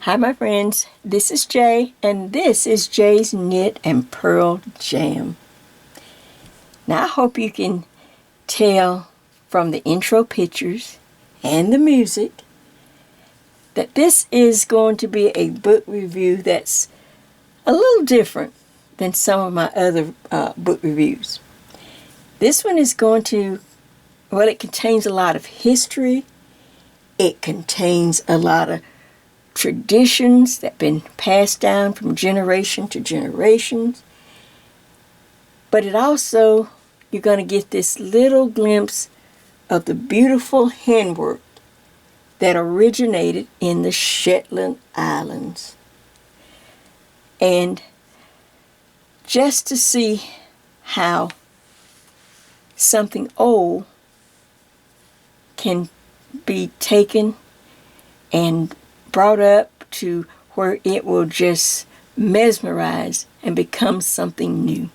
Hi my friends, this is Jay, and this is Jay's Knit and Purl Jam. Now I hope you can tell from the intro pictures and the music that this is going to be a book review that's a little different than some of my other book reviews. This one is going to, well, it contains a lot of history. It contains a lot of traditions that have been passed down from generation to generation. But it also, you're going to get this little glimpse of the beautiful handwork that originated in the Shetland Islands. And just to see how something old can be taken and brought up to where it will just mesmerize and become something new.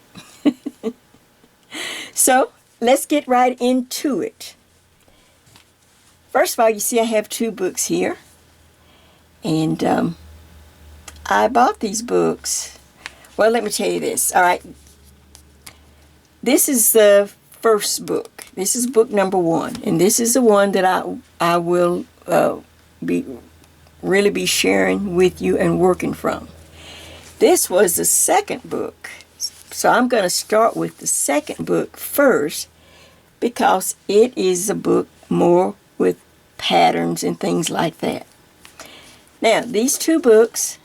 So let's get right into it. First of all, you see I have two books here, and I bought these books. Well, let me tell you this. All right, this is the first book. This is book number 1, and this is the one that I will really be sharing with you and working from. This was the second book, so I'm going to start with the second book first because it is a book more with patterns and things like that. Now, these two books,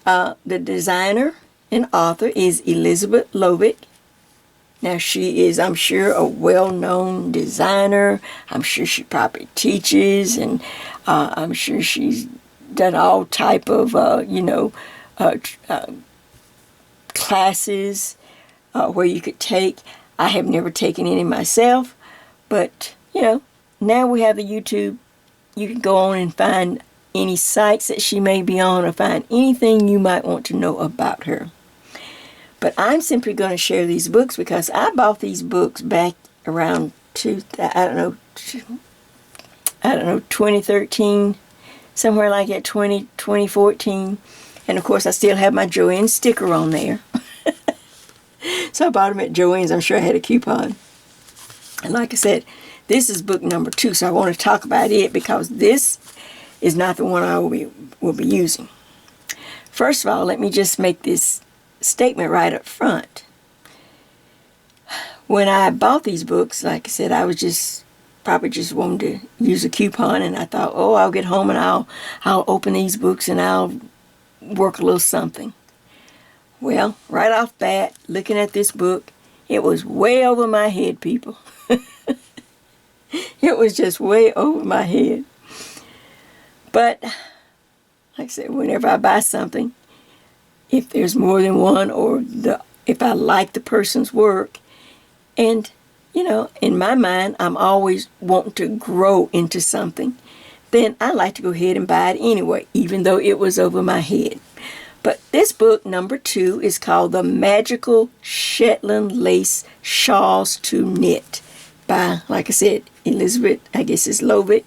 the designer and author is Elizabeth Lovick. Now, she is, I'm sure, a well-known designer. I'm sure she probably teaches, and I'm sure she's done all type of, classes where you could take. I have never taken any myself, but, now we have the YouTube. You can go on and find any sites that she may be on or find anything you might want to know about her. But I'm simply going to share these books because I bought these books back around 2013, somewhere like that, 2014. And of course, I still have my Joanne sticker on there. So I bought them at Joanne's. I'm sure I had a coupon. And like I said, this is book number 2, so I want to talk about it because this is not the one I will be using. First of all, let me just make this statement right up front. When I bought these books, like I said, I was probably just wanting to use a coupon, and I thought, I'll get home and I'll open these books and I'll work a little something. Well, right off bat, looking at this book, it was way over my head, people. It was just way over my head. But, like I said, whenever I buy something, if there's more than one, or if I like the person's work, and, in my mind, I'm always wanting to grow into something, then I like to go ahead and buy it anyway, even though it was over my head. But this book, number 2, is called The Magical Shetland Lace Shawls to Knit by, like I said, Elizabeth, I guess it's Lovick.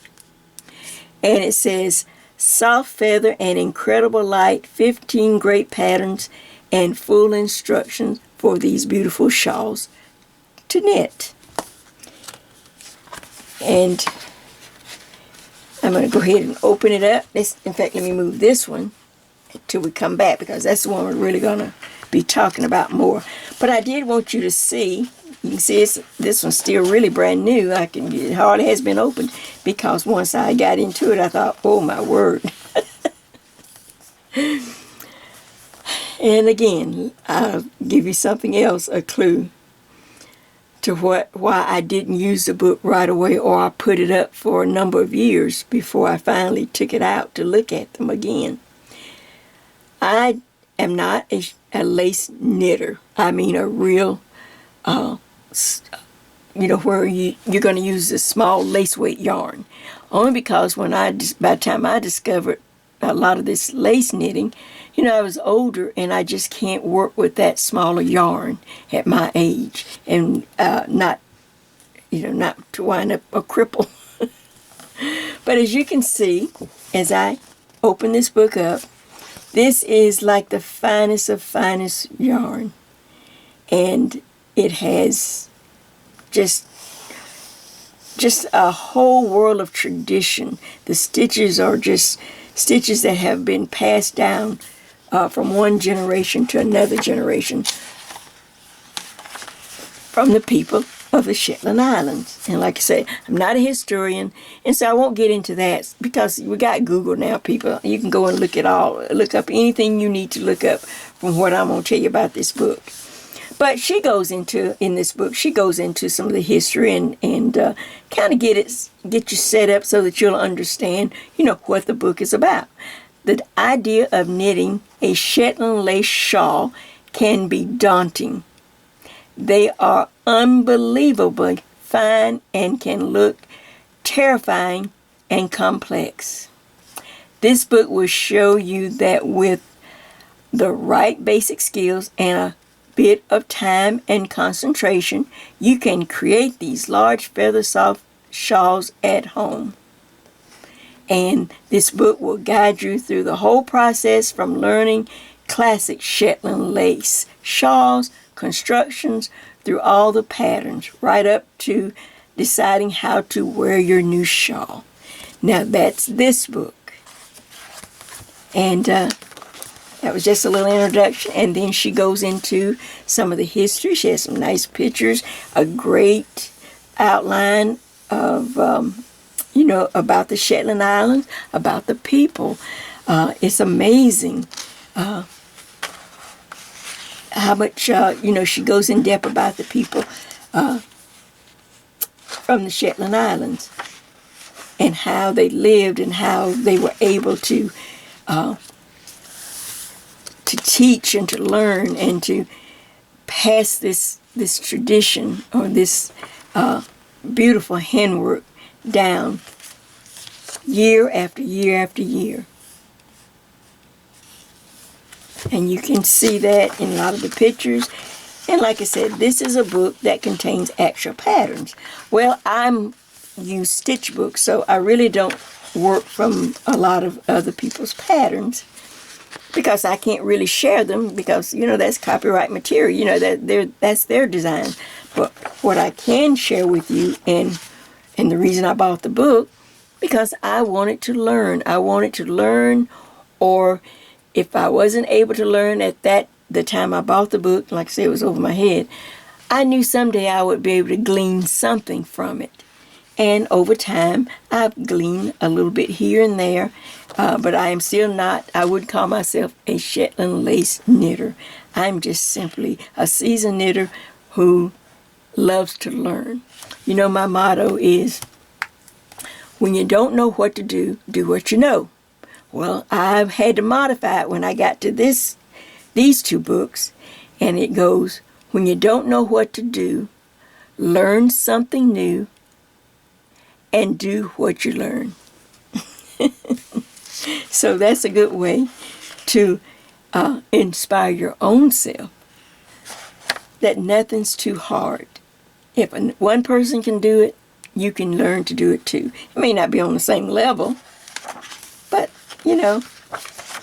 And it says, soft feather and incredible light, 15 great patterns, and full instructions for these beautiful shawls to knit. And I'm going to go ahead and open it up. In fact, let me move this one until we come back because that's the one we're really going to be talking about more. But I did want you to see, you can see this one's still really brand new. It hardly has been opened because once I got into it, I thought, oh my word. And again, I'll give you something else, a clue to why I didn't use the book right away, or I put it up for a number of years before I finally took it out to look at them again. I am not a lace knitter. I mean a real, where you're going to use this small lace weight yarn. Only because by the time I discovered a lot of this lace knitting, I was older and I just can't work with that smaller yarn at my age, and not to wind up a cripple. But as you can see, as I open this book up. This is like the finest of finest yarn. And it has just a whole world of tradition. The stitches are just stitches that have been passed down from one generation to another generation from the people of the Shetland Islands. And like I say, I'm not a historian, and so I won't get into that because we got Google now, people. You can go and look up anything you need to look up from what I'm going to tell you about this book. But in this book, she goes into some of the history and kind of get you set up so that you'll understand, what the book is about. The idea of knitting a Shetland lace shawl can be daunting. They are unbelievably fine and can look terrifying and complex. This book will show you that with the right basic skills and a bit of time and concentration, you can create these large feather soft shawls at home. And this book will guide you through the whole process from learning classic Shetland lace shawls, constructions, through all the patterns, right up to deciding how to wear your new shawl. Now that's this book. And that was just a little introduction, and then she goes into some of the history. She has some nice pictures, a great outline of, about the Shetland Islands, about the people. It's amazing how much, she goes in depth about the people from the Shetland Islands and how they lived and how they were able to teach and to learn and to pass this tradition or this beautiful handwork down year after year after year. And you can see that in a lot of the pictures. And like I said, this is a book that contains actual patterns. Well, I'm use stitch books, so I really don't work from a lot of other people's patterns because I can't really share them because, that's copyright material. That's their design. But what I can share with you, and the reason I bought the book, because I wanted to learn. I wanted to learn, or if I wasn't able to learn at the time I bought the book, like I said, it was over my head, I knew someday I would be able to glean something from it. And over time, I've gleaned a little bit here and there, but I am still not, I would call myself a Shetland lace knitter. I'm just simply a seasoned knitter who loves to learn. My motto is, when you don't know what to do, do what you know. Well, I've had to modify it when I got to these two books, and it goes, when you don't know what to do, learn something new and do what you learn. So that's a good way to inspire your own self, that nothing's too hard. If one person can do it, you can learn to do it too. It may not be on the same level, but,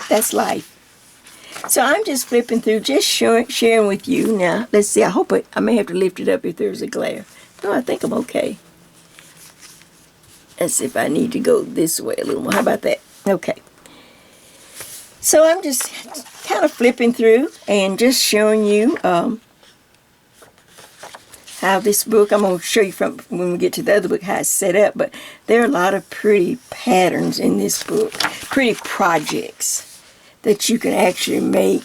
that's life. So I'm just flipping through, just sharing with you. Now, let's see, I may have to lift it up if there's a glare. No, I think I'm okay. Let's see if I need to go this way a little more. How about that? Okay. So I'm just kind of flipping through and just showing you how this book, I'm going to show you from when we get to the other book how it's set up, but there are a lot of pretty patterns in this book, pretty projects that you can actually make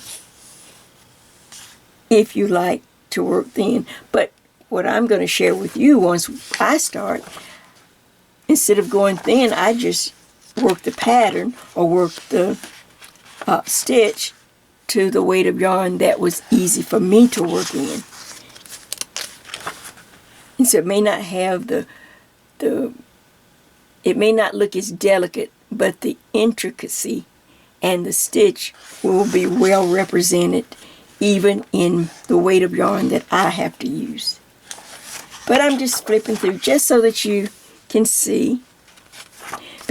if you like to work thin. But what I'm going to share with you once I start, instead of going thin, I just work the pattern or work the stitch to the weight of yarn that was easy for me to work in. And so it may not have it may not look as delicate, but the intricacy and the stitch will be well represented even in the weight of yarn that I have to use. But I'm just flipping through just so that you can see,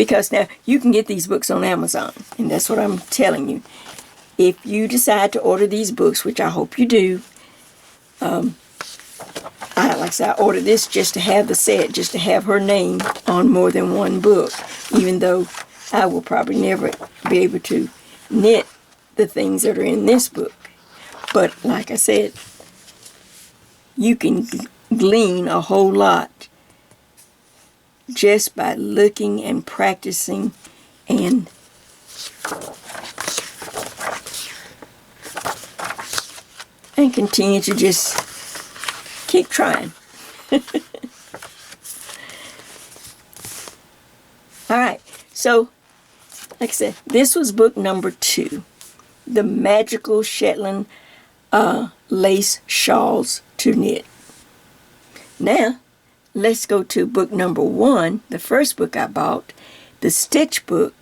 Because now you can get these books on Amazon, and that's what I'm telling you. If you decide to order these books, which I hope you do, like I said, I ordered this just to have the set, just to have her name on more than one book, even though I will probably never be able to knit the things that are in this book. But like I said, you can glean a whole lot just by looking and practicing and continue to just keep trying. All right, so like I said, this was book number 2, The Magical Shetland Lace Shawls to Knit. Now, let's go to book number 1, the first book I bought, the stitch book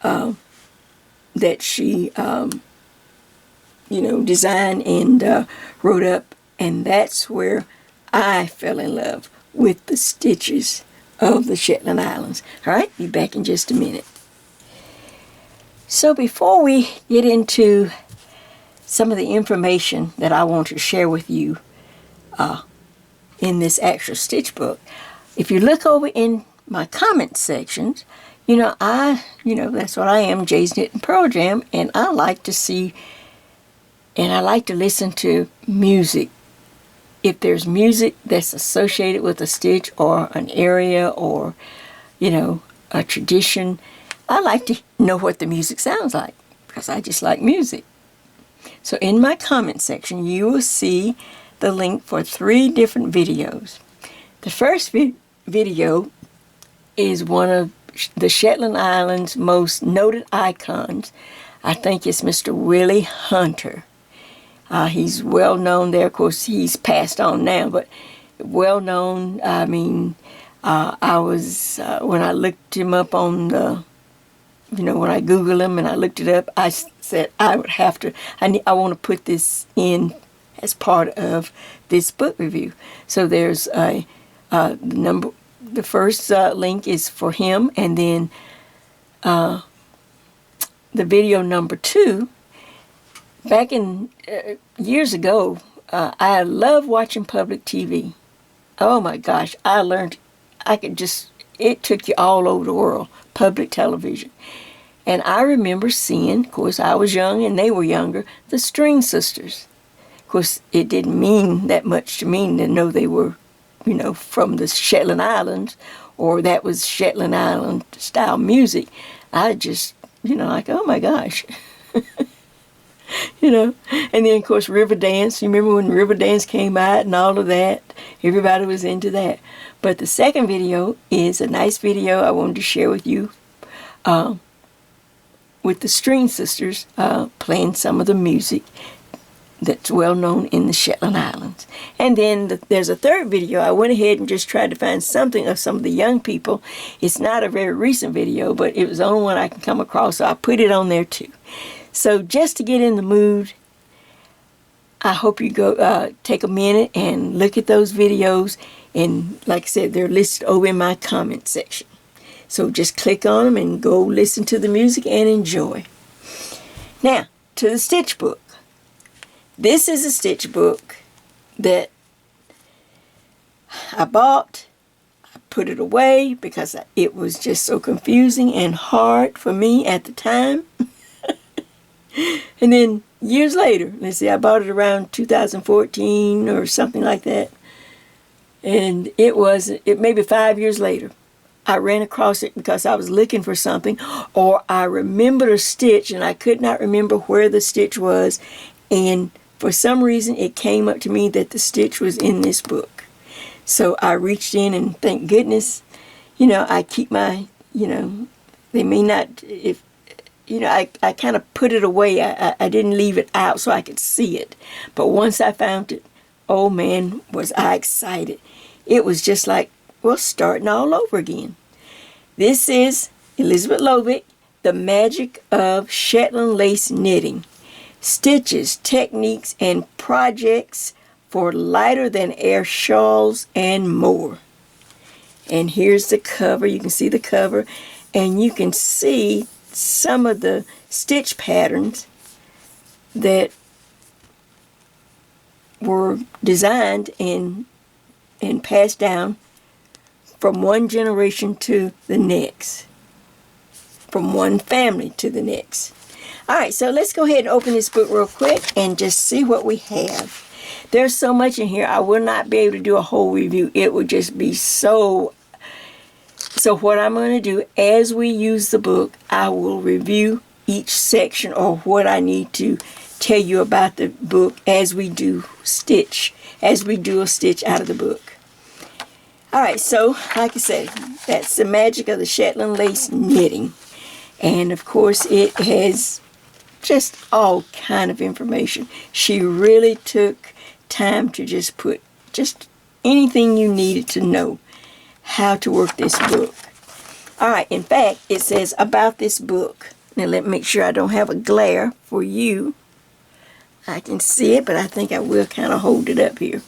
that she, designed and wrote up. And that's where I fell in love with the stitches of the Shetland Islands. All right, be back in just a minute. So before we get into some of the information that I want to share with you in this actual stitch book, if you look over in my comment sections, that's what I am, Jay's Knit and Purl Jam, and I like to see and I like to listen to music. If there's music that's associated with a stitch or an area or, a tradition, I like to know what the music sounds like because I just like music. So in my comment section, you will see the link for 3 different videos. The first video is one of the Shetland Islands' most noted icons. I think it's Mr. Willie Hunter. He's well known there. Of course, he's passed on now, but well known. I mean, I was, when I looked him up on the, when I Googled him and I looked it up, I said I would have to, I want to put this in as part of this book review. So there's the first link is for him, and then the video number 2. Back in years ago, I loved watching public TV. Oh my gosh, it took you all over the world, public television. And I remember seeing, of course I was young and they were younger, the String Sisters. Of course, it didn't mean that much to me to know they were, from the Shetland Islands, or that was Shetland Island style music. I just, oh my gosh. And then of course Riverdance. You remember when Riverdance came out and all of that? Everybody was into that. But the second video is a nice video I wanted to share with you with the String Sisters playing some of the music that's well known in the Shetland Islands. And then there's a third video. I went ahead and just tried to find something of some of the young people. It's not a very recent video, but it was the only one I can come across, so I put it on there too. So just to get in the mood, I hope you go take a minute and look at those videos. And like I said, they're listed over in my comment section. So just click on them and go listen to the music and enjoy. Now, to the stitch book. This is a stitch book that I bought. I put it away because it was just so confusing and hard for me at the time. And then years later, let's see, I bought it around 2014 or something like that. And it maybe 5 years later, I ran across it because I was looking for something, or I remembered a stitch and I could not remember where the stitch was. And for some reason, it came up to me that the stitch was in this book. So I reached in and thank goodness, I keep my, they may not, if, I kind of put it away. I didn't leave it out so I could see it. But once I found it, oh man, was I excited. It was just like, well, starting all over again. This is Elizabeth Lovick, The Magic of Shetland Lace Knitting. Stitches, techniques, and projects for lighter than air shawls and more. And here's the cover. You can see the cover. and you can see some of the stitch patterns that were designed and passed down from one generation to the next, from one family to the next. All right, so let's go ahead and open this book real quick and just see what we have. There's so much in here, I will not be able to do a whole review. It would just be so what I'm going to do, as we use the book, I will review each section or what I need to tell you about the book as we do a stitch out of the book. All right, so like I said, that's the magic of the Shetland Lace knitting. And of course, it has just all kind of information. She really took time to just put just anything you needed to know how to work this book. All right, in fact, it says about this book. Now let me make sure I don't have a glare for you. I can see it, but I think I will kind of hold it up here.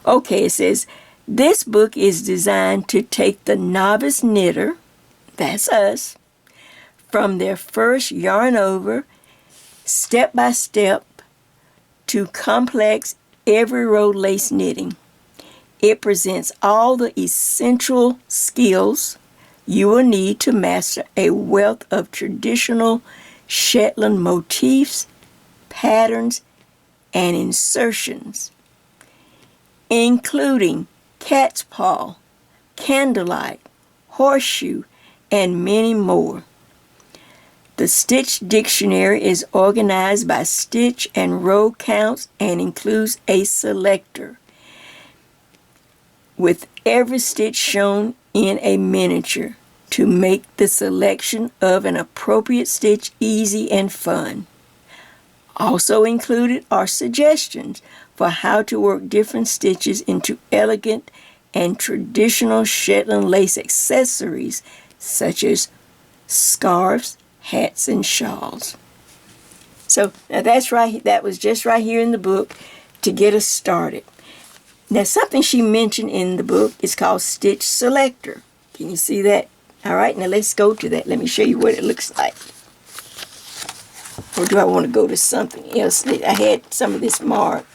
Okay, it says, this book is designed to take the novice knitter, that's us, from their first yarn over, step by step, to complex every row lace knitting. It presents all the essential skills you will need to master a wealth of traditional Shetland motifs, patterns, and insertions, including cat's paw, candlelight, horseshoe, and many more. The Stitch Dictionary is organized by stitch and row counts and includes a selector, with every stitch shown in a miniature to make the selection of an appropriate stitch easy and fun. Also included are suggestions for how to work different stitches into elegant and traditional Shetland lace accessories such as scarves, hats, and shawls. So now that was just right here in the book to get us started. Now something she mentioned in the book is called Stitch Selector. Can you see that? All right, now let's go to that. Let me show you what it looks like. Or do I want to go to something else? I had some of this marked.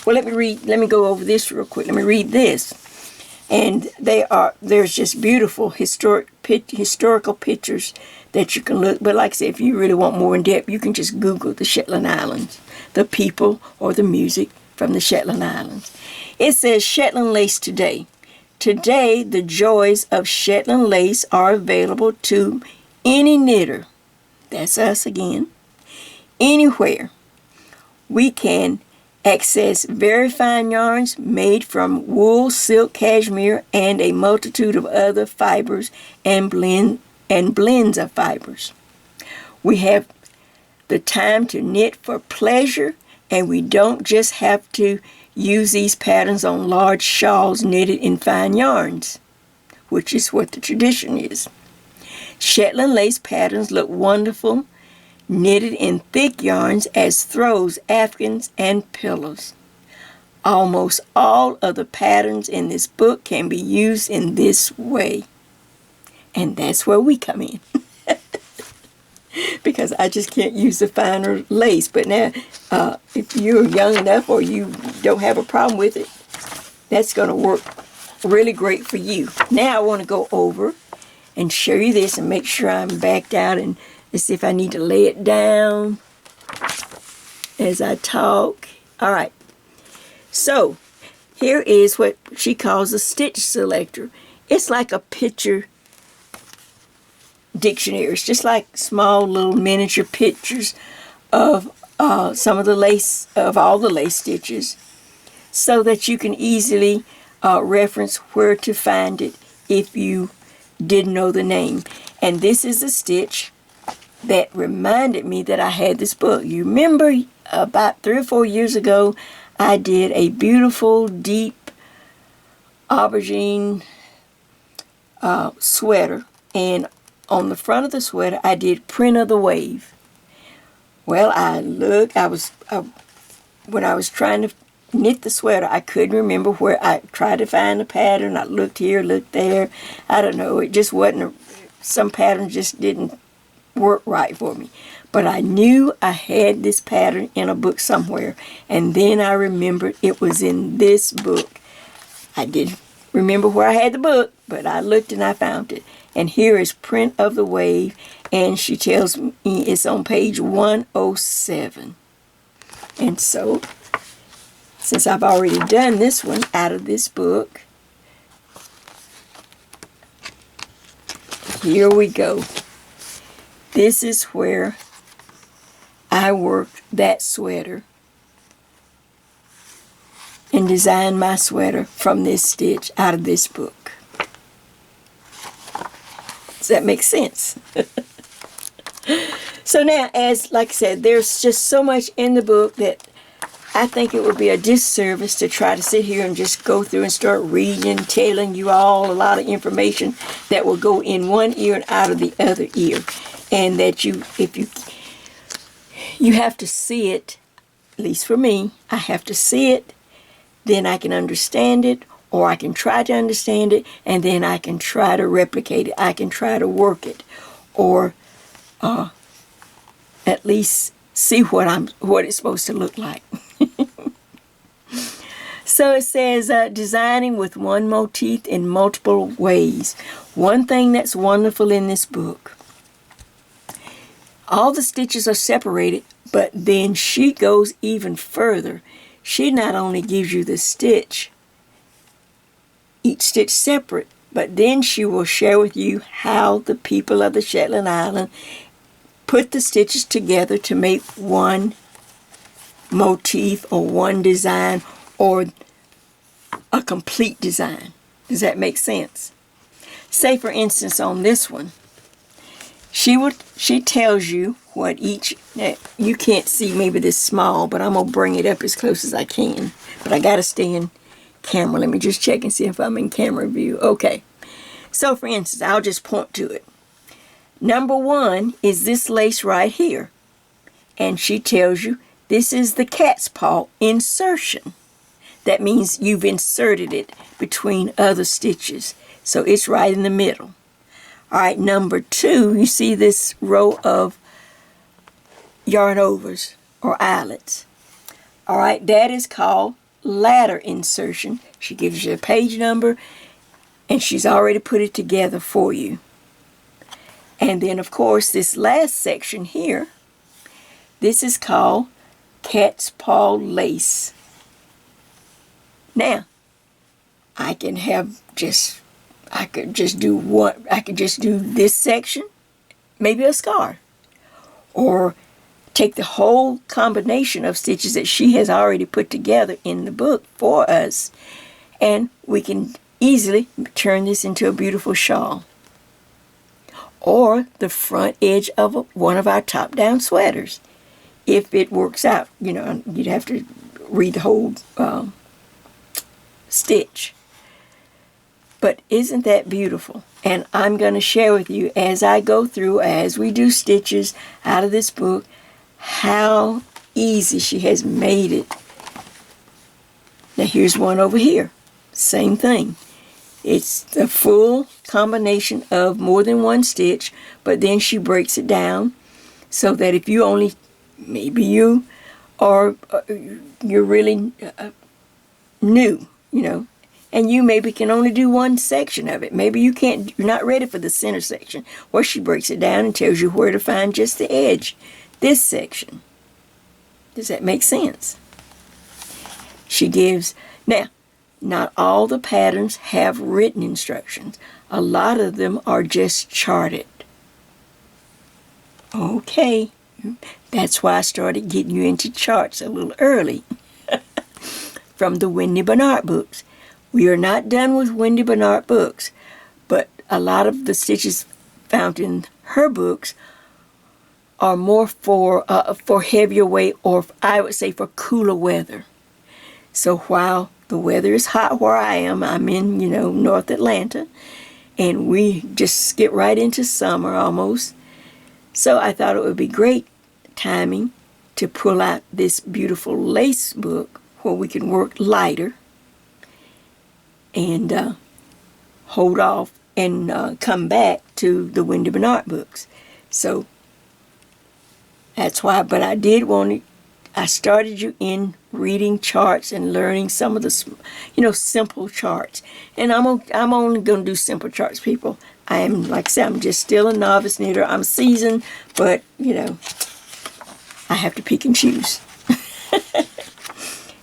Well, let me go over this real quick. Let me read this. And there's just beautiful historical pictures that you can look. But like I said, if you really want more in depth, you can just Google the Shetland Islands, the people or the music from the Shetland Islands. It says Shetland Lace today. Today, the joys of Shetland Lace are available to any knitter. That's us again. Anywhere. We can access very fine yarns made from wool, silk, cashmere, and a multitude of other fibers and blends of fibers. We have the time to knit for pleasure, and we don't just have to use these patterns on large shawls knitted in fine yarns, which is what the tradition is. Shetland lace patterns look wonderful knitted in thick yarns as throws, afghans, and pillows. Almost all of the patterns in this book can be used in this way. And that's where we come in. Because I just can't use the finer lace. But now, if you're young enough or you don't have a problem with it, that's going to work really great for you. Now I want to go over and show you this and make sure I'm backed out, and let's see if I need to lay it down as I talk. All right. So here is what she calls a stitch selector. It's like a picture dictionary. It's just like small little miniature pictures of some of the lace, of all the lace stitches, so that you can easily reference where to find it if you didn't know the name. And this is a stitch that reminded me that I had this book. You remember about 3 or 4 years ago, I did a beautiful deep aubergine sweater, and on the front of the sweater I did Print of the Wave. Well, when I was trying to knit the sweater, I couldn't remember where. I tried to find the pattern. I looked here, looked there. I don't know. It just wasn't some patterns just didn't work right for me. But I knew I had this pattern in a book somewhere. And then I remembered it was in this book. I didn't remember where I had the book, but I looked and I found it. And here is Print of the Wave. And she tells me it's on page 107. And so, since I've already done this one out of this book, here we go. This is where I worked that sweater and designed my sweater from this stitch out of this book. Does that make sense? So now, like I said, there's just so much in the book that I think it would be a disservice to try to sit here and just go through and start reading, telling you all a lot of information that will go in one ear and out of the other ear. And that if you have to see it, at least for me, I have to see it, then I can understand it, or I can try to understand it, and then I can try to replicate it. I can try to work it, or at least see what it's supposed to look like. So it says designing with one motif in multiple ways. One thing that's wonderful in this book, all the stitches are separated, but then she goes even further. She not only gives you the stitch, each stitch separate, but then she will share with you how the people of the Shetland Island put the stitches together to make one motif or one design or a complete design. Does that make sense? Say for instance on this one, she tells you what each, now you can't see maybe this small, but I'm going to bring it up as close as I can. But I got to stay in camera. Let me just check and see if I'm in camera view. Okay. So for instance, I'll just point to it. Number 1 is this lace right here. And she tells you this is the cat's paw insertion. That means you've inserted it between other stitches. So it's right in the middle. All right, number 2, you see this row of yarn overs or eyelets. All right, that is called ladder insertion. She gives you a page number and she's already put it together for you. And then of course this last section here, this is called cat's paw lace. Now, I could just do this section, maybe a scarf, or take the whole combination of stitches that she has already put together in the book for us, and we can easily turn this into a beautiful shawl, or the front edge of one of our top-down sweaters, if it works out. You know, you'd have to read the whole stitch. But isn't that beautiful? And I'm going to share with you as I go through, as we do stitches out of this book, how easy she has made it. Now here's one over here. Same thing. It's the full combination of more than one stitch, but then she breaks it down so that if you only, maybe you are, you're really new, you know, and you maybe can only do one section of it. Maybe you're not ready for the center section. Well, she breaks it down and tells you where to find just the edge. This section. Does that make sense? She gives, now, not all the patterns have written instructions. A lot of them are just charted. Okay. That's why I started getting you into charts a little early from the Wendy Bernard books. We are not done with Wendy Bernard books, but a lot of the stitches found in her books are more for heavier weight, or I would say for cooler weather. So while the weather is hot where I am, I'm in, you know, North Atlanta, and we just get right into summer almost. So I thought it would be great timing to pull out this beautiful lace book where we can work lighter and hold off and come back to the Wendy Bernard books. So that's why, but I did want to, I started you in reading charts and learning some of the, simple charts. And I'm only going to do simple charts, people. I am, like I said, I'm just still a novice knitter. I'm seasoned, but, I have to pick and choose.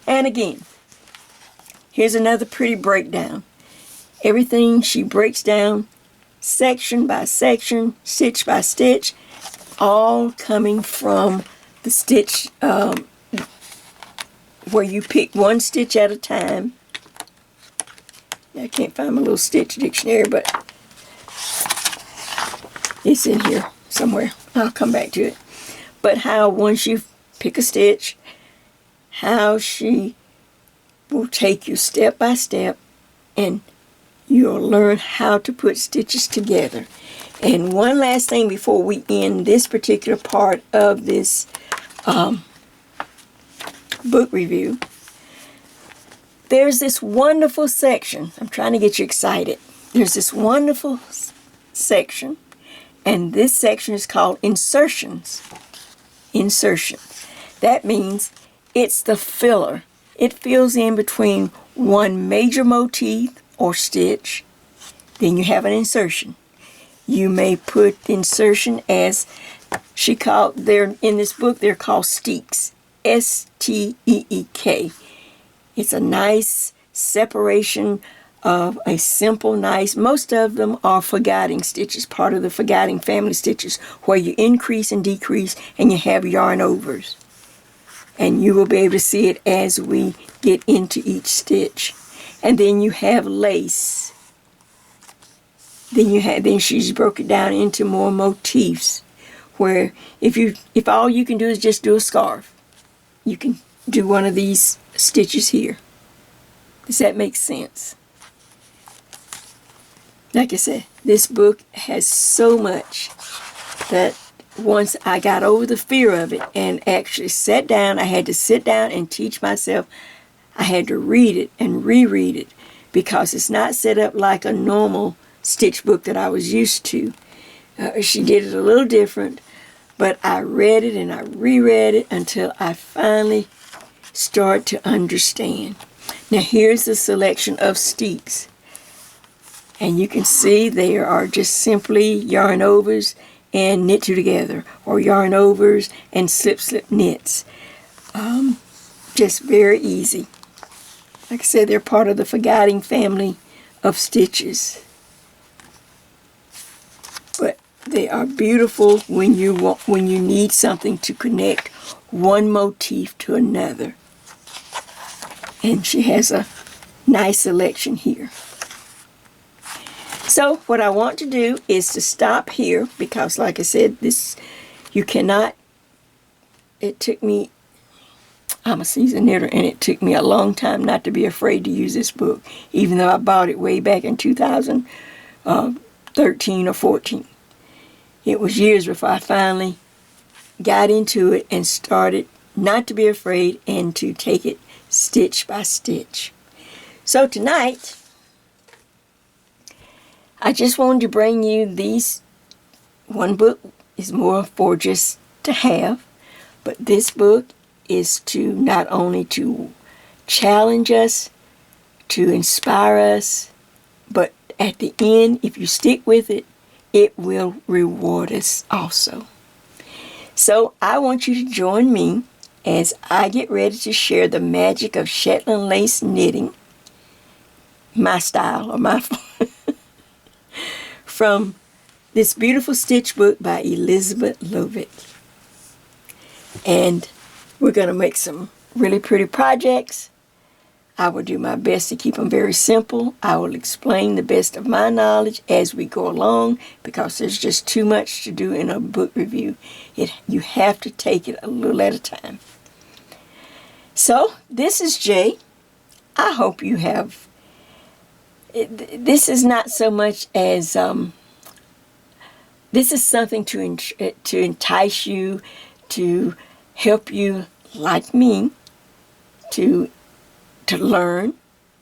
And again, here's another pretty breakdown. Everything she breaks down section by section, stitch by stitch, all coming from the stitch where you pick one stitch at a time. I can't find my little stitch dictionary, but it's in here somewhere. I'll come back to it. But how once you pick a stitch, how she will take you step by step, and you'll learn how to put stitches together. And one last thing before we end this particular part of this book review. There's this wonderful section. I'm trying to get you excited. There's this wonderful section, and this section is called insertions. Insertions. That means it's the filler. It fills in between one major motif or stitch. Then you have an insertion. You may put the insertion as she called, they're in this book, they're called steeks. S-T-E-E-K. It's a nice separation of a simple, nice, most of them are forgatting stitches, part of the forgatting family stitches, where you increase and decrease and you have yarn overs. And you will be able to see it as we get into each stitch. And then you have lace. Then she's broke it down into more motifs, where if all you can do is just do a scarf, you can do one of these stitches here. Does that make sense? Like I said, this book has so much that once I got over the fear of it and actually sat down, I had to sit down and teach myself. I had to read it and reread it because it's not set up like a normal stitch book that I was used to. She did it a little different, but I read it and I reread it until I finally start to understand. Now here's the selection of steeks. And you can see there are just simply yarn overs and knit two together, or yarn overs and slip knits. Just very easy. Like I said, they're part of the forgatting family of stitches. But they are beautiful when you need something to connect one motif to another. And she has a nice selection here. So what I want to do is to stop here because, like I said, you cannot, it took me, I'm a seasoned knitter, and it took me a long time not to be afraid to use this book, even though I bought it way back in 2013 or 14. It was years before I finally got into it and started not to be afraid and to take it stitch by stitch. So tonight, I just wanted to bring you these. One book is more for just to have, but this book is to not only to challenge us, to inspire us, but at the end, if you stick with it, it will reward us also. So I want you to join me as I get ready to share the magic of Shetland lace knitting, my style, or my from this beautiful stitch book by Elizabeth Lovick. And we're going to make some really pretty projects. I will do my best to keep them very simple. I will explain the best of my knowledge as we go along because there's just too much to do in a book review. You have to take it a little at a time. So, this is Jay. I hope you have. This is not so much as this is something to entice you, to help you, like me, to learn,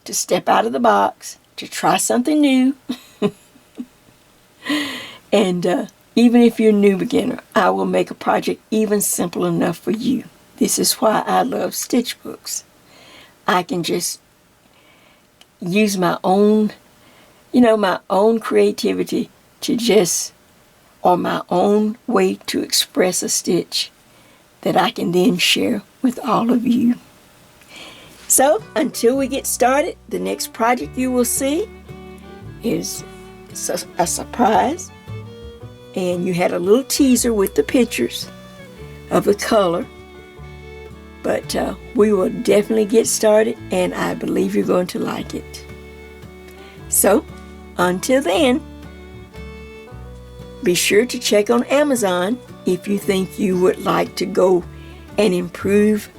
to step out of the box, to try something new, And even if you're a new beginner, I will make a project even simple enough for you. This is why I love stitch books. I can just use my own, my own creativity or my own way to express a stitch that I can then share with all of you. So until we get started, the next project you will see is a surprise. And you had a little teaser with the pictures of the color. But we will definitely get started, and I believe you're going to like it. So until then, be sure to check on Amazon if you think you would like to go and improve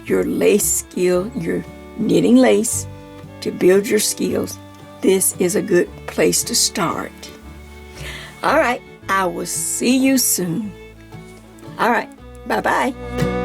your lace skill, your knitting lace, to build your skills. This is a good place to start. All right, I will see you soon. All right, bye-bye.